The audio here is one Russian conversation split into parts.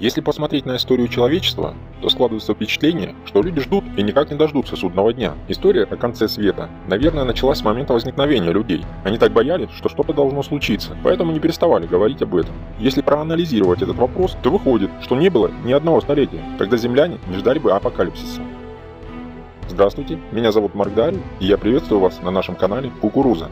Если посмотреть на историю человечества, то складывается впечатление, что люди ждут и никак не дождутся судного дня. История о конце света, наверное, началась с момента возникновения людей. Они так боялись, что что-то должно случиться, поэтому не переставали говорить об этом. Если проанализировать этот вопрос, то выходит, что не было ни одного столетия, когда земляне не ждали бы апокалипсиса. Здравствуйте, меня зовут Марк Дарий, и я приветствую вас на нашем канале Кукуруза.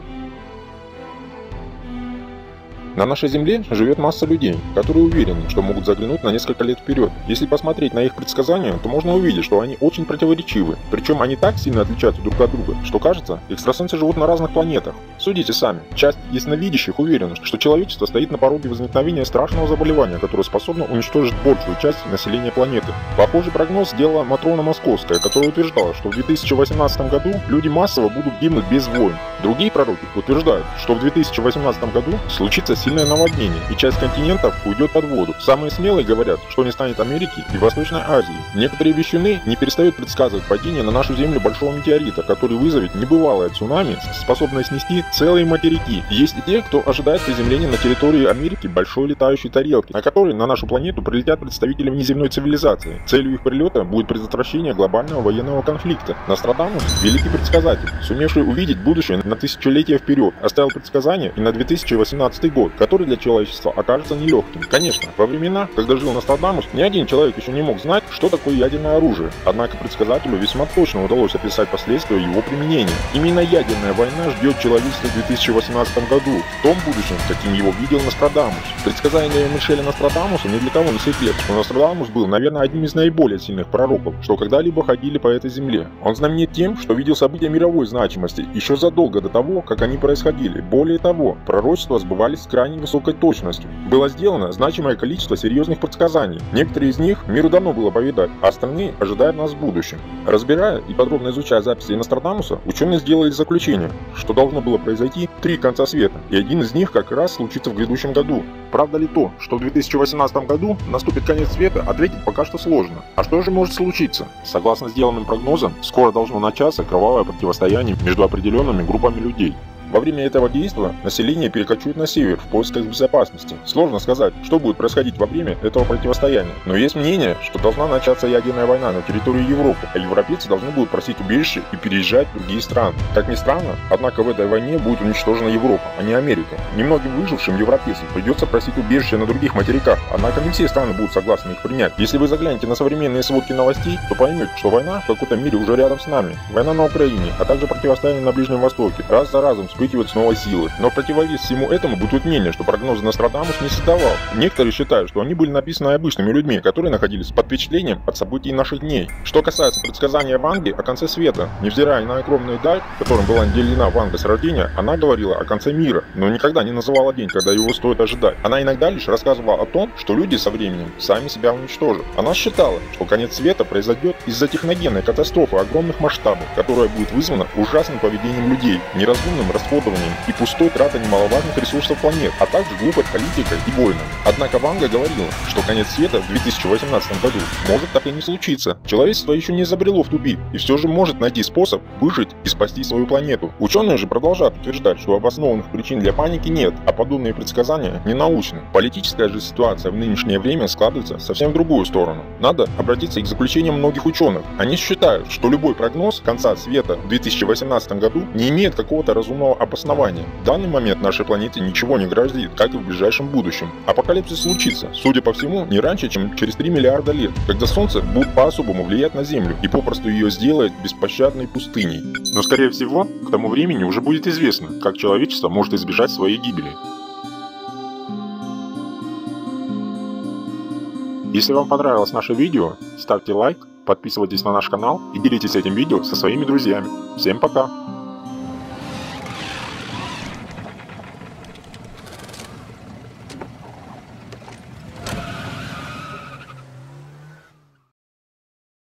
На нашей Земле живет масса людей, которые уверены, что могут заглянуть на несколько лет вперед. Если посмотреть на их предсказания, то можно увидеть, что они очень противоречивы. Причем они так сильно отличаются друг от друга, что кажется, экстрасенсы живут на разных планетах. Судите сами. Часть ясновидящих уверена, что человечество стоит на пороге возникновения страшного заболевания, которое способно уничтожить большую часть населения планеты. Похожий прогноз сделала Матрона Московская, которая утверждала, что в 2018 году люди массово будут гибнуть без войн. Другие пророки утверждают, что в 2018 году случится сильное наводнение, и часть континентов уйдет под воду. Самые смелые говорят, что не станет Америки и Восточной Азии. Некоторые вещуны не перестают предсказывать падение на нашу Землю большого метеорита, который вызовет небывалое цунами, способное снести целые материки. Есть и те, кто ожидает приземления на территории Америки большой летающей тарелки, на которой на нашу планету прилетят представители внеземной цивилизации. Целью их прилета будет предотвращение глобального военного конфликта. Нострадамус, великий предсказатель, сумевший увидеть будущее на тысячелетия вперед, оставил предсказание и на 2018 год, который для человечества окажется нелегким. Конечно, во времена, когда жил Нострадамус, ни один человек еще не мог знать, что такое ядерное оружие. Однако предсказателю весьма точно удалось описать последствия его применения. Именно ядерная война ждет человечество в 2018 году, в том будущем, каким его видел Нострадамус. Предсказание Мишеля Нострадамуса ни для кого не секрет, что Нострадамус был, наверное, одним из наиболее сильных пророков, что когда-либо ходили по этой земле. Он знаменит тем, что видел события мировой значимости еще задолго до того, как они происходили. Более того, пророчества сбывались с крайне высокой точностью. Было сделано значимое количество серьезных предсказаний. Некоторые из них миру дано было повидать, а остальные ожидают нас в будущем. Разбирая и подробно изучая записи Нострадамуса, ученые сделали заключение, что должно было произойти 3 конца света, и один из них как раз случится в грядущем году. Правда ли то, что в 2018 году наступит конец света, ответить пока что сложно. А что же может случиться? Согласно сделанным прогнозам, скоро должно начаться кровавое противостояние между определенными группами людей. Во время этого действия население перекочует на север в поисках безопасности. Сложно сказать, что будет происходить во время этого противостояния. Но есть мнение, что должна начаться ядерная война на территории Европы, а европейцы должны будут просить убежище и переезжать в другие страны. Как ни странно, однако в этой войне будет уничтожена Европа, а не Америка. Немногим выжившим европейцам придется просить убежище на других материках, однако не все страны будут согласны их принять. Если вы заглянете на современные сводки новостей, то поймете, что война в какой-то мере уже рядом с нами. Война на Украине, а также противостояние на Ближнем Востоке. Раз за разом вспыхивают снова силы. Но в противовес всему этому бытует мнение, что прогнозы Нострадамус не создавал. Некоторые считают, что они были написаны обычными людьми, которые находились под впечатлением от событий наших дней. Что касается предсказания Ванги о конце света, невзирая на огромную даль, которым была наделена Ванга с рождения, она говорила о конце мира, но никогда не называла день, когда его стоит ожидать. Она иногда лишь рассказывала о том, что люди со временем сами себя уничтожат. Она считала, что конец света произойдет из-за техногенной катастрофы огромных масштабов, которая будет вызвана ужасным поведением людей, неразумным расходованием и пустой тратой немаловажных ресурсов планет, а также глупой политикой и войнами. Однако Ванга говорила, что конец света в 2018 году может так и не случиться. Человечество еще не забрело в тупик и все же может найти способ выжить и спасти свою планету. Ученые же продолжают утверждать, что обоснованных причин для паники нет, а подобные предсказания не научны. Политическая же ситуация в нынешнее время складывается совсем в другую сторону. Надо обратиться и к заключениям многих ученых. Они считают, что любой прогноз конца света в 2018 году не имеет какого-то разумного обоснования. В данный момент нашей планете ничего не грозит, как и в ближайшем будущем. Апокалипсис случится, судя по всему, не раньше, чем через 3 миллиарда лет, когда Солнце будет по-особому влиять на Землю и попросту ее сделает беспощадной пустыней. Но скорее всего, к тому времени уже будет известно, как человечество может избежать своей гибели. Если вам понравилось наше видео, ставьте лайк, подписывайтесь на наш канал и делитесь этим видео со своими друзьями. Всем пока!